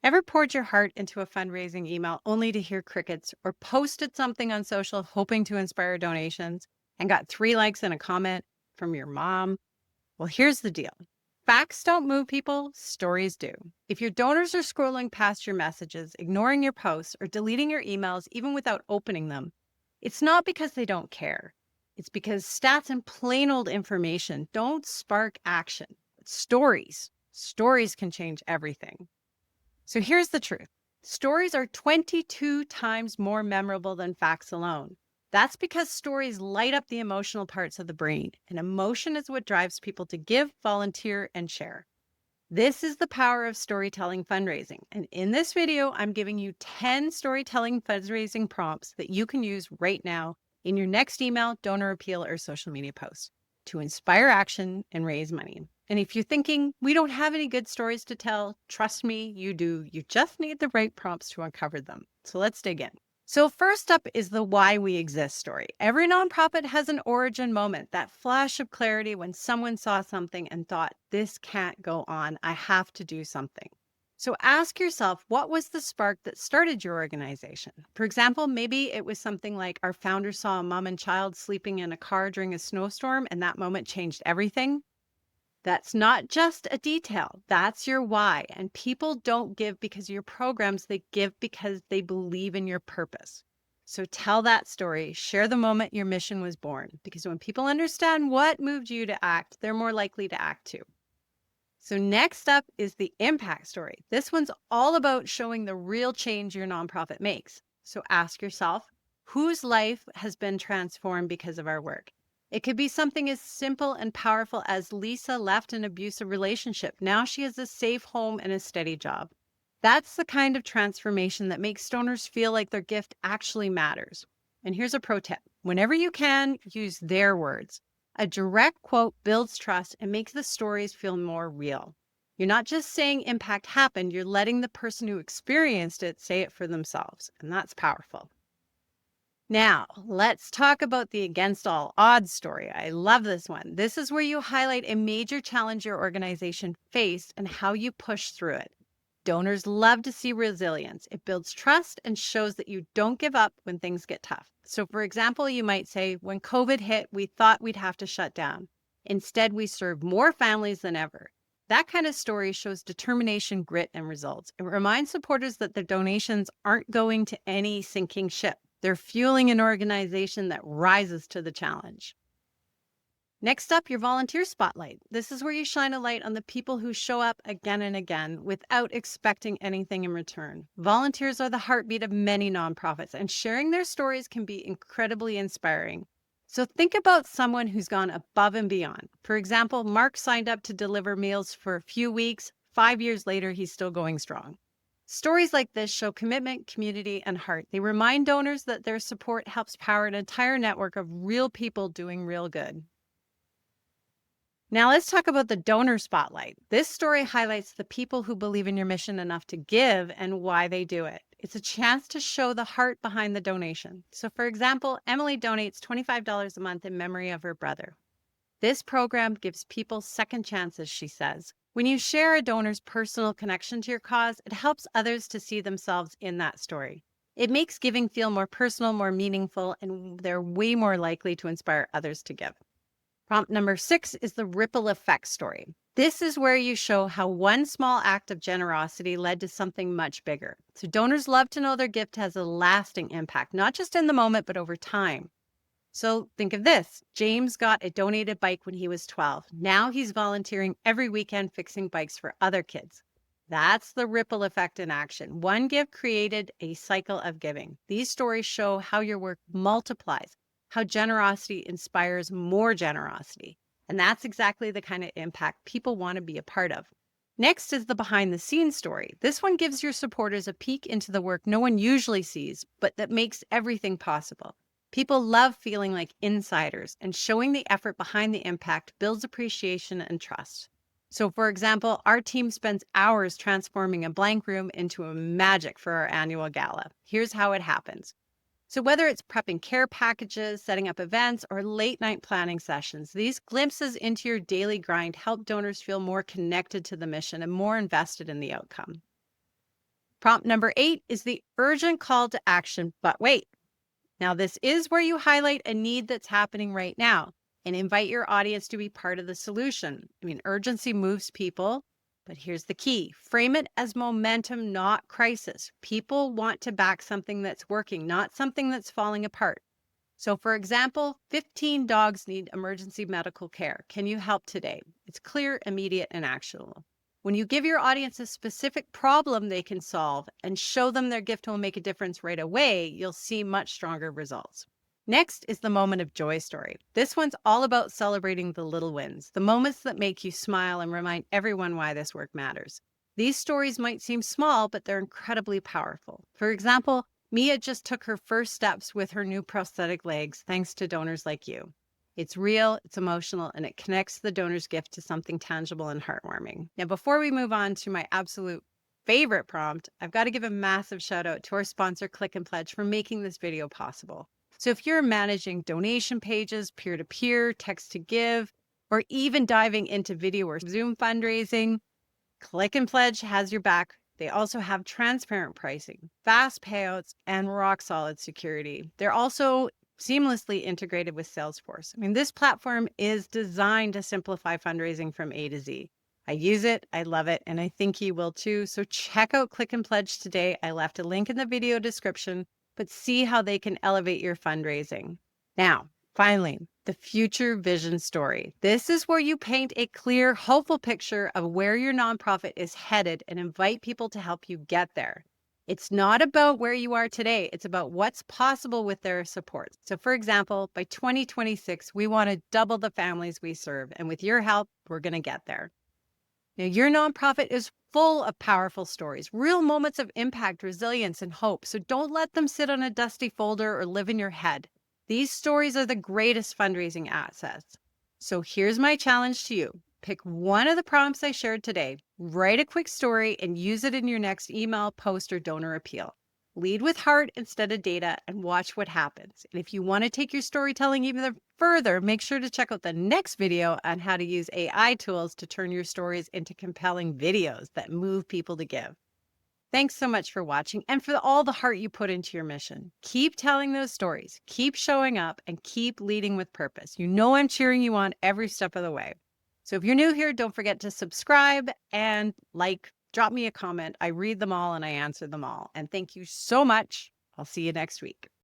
Ever poured your heart into a fundraising email only to hear crickets, or posted something on social hoping to inspire donations and got 3 likes and a comment from your mom? Well, here's the deal. Facts don't move people, stories do. If your donors are scrolling past your messages, ignoring your posts, or deleting your emails even without opening them, it's not because they don't care. It's because stats and plain old information don't spark action. Stories can change everything. So here's the truth. Stories are 22 times more memorable than facts alone. That's because stories light up the emotional parts of the brain, and emotion is what drives people to give, volunteer, and share. This is the power of storytelling fundraising. And in this video, I'm giving you 10 storytelling fundraising prompts that you can use right now in your next email, donor appeal, or social media post to inspire action and raise money. And if you're thinking, we don't have any good stories to tell, trust me, you do. You just need the right prompts to uncover them. So let's dig in. So first up is the why we exist story. Every nonprofit has an origin moment, that flash of clarity when someone saw something and thought, this can't go on. I have to do something. So ask yourself, what was the spark that started your organization? For example, maybe it was something like our founder saw a mom and child sleeping in a car during a snowstorm, and that moment changed everything. That's not just a detail. That's your why. And people don't give because of your programs. They give because they believe in your purpose. So tell that story. Share the moment your mission was born. Because when people understand what moved you to act, they're more likely to act too. So next up is the impact story. This one's all about showing the real change your nonprofit makes. So ask yourself, whose life has been transformed because of our work? It could be something as simple and powerful as Lisa left an abusive relationship. Now she has a safe home and a steady job. That's the kind of transformation that makes donors feel like their gift actually matters. And here's a pro tip. Whenever you can, use their words. A direct quote builds trust and makes the stories feel more real. You're not just saying impact happened, you're letting the person who experienced it say it for themselves. And that's powerful. Now, let's talk about the against all odds story. I love this one. This is where you highlight a major challenge your organization faced and how you push through it. Donors love to see resilience. It builds trust and shows that you don't give up when things get tough. So, for example, you might say, when COVID hit, we thought we'd have to shut down. Instead, we served more families than ever. That kind of story shows determination, grit, and results. It reminds supporters that their donations aren't going to any sinking ship. They're fueling an organization that rises to the challenge. Next up, your volunteer spotlight. This is where you shine a light on the people who show up again and again without expecting anything in return. Volunteers are the heartbeat of many nonprofits, and sharing their stories can be incredibly inspiring. So think about someone who's gone above and beyond. For example, Mark signed up to deliver meals for a few weeks. 5 years later, he's still going strong. Stories like this show commitment, community, and heart. They remind donors that their support helps power an entire network of real people doing real good. Now let's talk about the donor spotlight. This story highlights the people who believe in your mission enough to give and why they do it. It's a chance to show the heart behind the donation. So for example, Emily donates $25 a month in memory of her brother. This program gives people second chances, she says. When you share a donor's personal connection to your cause, it helps others to see themselves in that story. It makes giving feel more personal, more meaningful, and they're way more likely to inspire others to give. Prompt number 6 is the ripple effect story. This is where you show how one small act of generosity led to something much bigger. So donors love to know their gift has a lasting impact, not just in the moment, but over time. So think of this. James got a donated bike when he was 12. Now he's volunteering every weekend fixing bikes for other kids. That's the ripple effect in action. One gift created a cycle of giving. These stories show how your work multiplies, how generosity inspires more generosity. And that's exactly the kind of impact people want to be a part of. Next is the behind the scenes story. This one gives your supporters a peek into the work no one usually sees, but that makes everything possible. People love feeling like insiders, and showing the effort behind the impact builds appreciation and trust. So, for example, our team spends hours transforming a blank room into a magic for our annual gala. Here's how it happens. So whether it's prepping care packages, setting up events, or late night planning sessions, these glimpses into your daily grind help donors feel more connected to the mission and more invested in the outcome. Prompt number 8 is the urgent call to action, but wait. Now, this is where you highlight a need that's happening right now and invite your audience to be part of the solution. I mean, urgency moves people, but here's the key: frame it as momentum, not crisis. People want to back something that's working, not something that's falling apart. So, for example, 15 dogs need emergency medical care. Can you help today? It's clear, immediate, and actionable. When you give your audience a specific problem they can solve and show them their gift will make a difference right away, you'll see much stronger results. Next is the moment of joy story. This one's all about celebrating the little wins, the moments that make you smile and remind everyone why this work matters. These stories might seem small, but they're incredibly powerful. For example, Mia just took her first steps with her new prosthetic legs thanks to donors like you. It's real, it's emotional, and it connects the donor's gift to something tangible and heartwarming. Now, before we move on to my absolute favorite prompt, I've got to give a massive shout out to our sponsor, Click and Pledge, for making this video possible. So if you're managing donation pages, peer-to-peer, text-to-give, or even diving into video or Zoom fundraising, Click and Pledge has your back. They also have transparent pricing, fast payouts, and rock-solid security. They're also seamlessly integrated with Salesforce. I mean, this platform is designed to simplify fundraising from A to Z. I use it, I love it, and I think you will too. So check out Click and Pledge today. I left a link in the video description, but see how they can elevate your fundraising. Now, finally, the future vision story. This is where you paint a clear, hopeful picture of where your nonprofit is headed and invite people to help you get there. It's not about where you are today. It's about what's possible with their support. So for example, by 2026, we want to double the families we serve. And with your help, we're going to get there. Now, your nonprofit is full of powerful stories, real moments of impact, resilience, and hope. So don't let them sit on a dusty folder or live in your head. These stories are the greatest fundraising assets. So here's my challenge to you. Pick one of the prompts I shared today, write a quick story, and use it in your next email, post, or donor appeal. Lead with heart instead of data and watch what happens. And if you want to take your storytelling even further, make sure to check out the next video on how to use AI tools to turn your stories into compelling videos that move people to give. Thanks so much for watching and for all the heart you put into your mission. Keep telling those stories, keep showing up, and keep leading with purpose. You know I'm cheering you on every step of the way. So if you're new here, don't forget to subscribe and drop me a comment. I read them all and I answer them all. And thank you so much. I'll see you next week.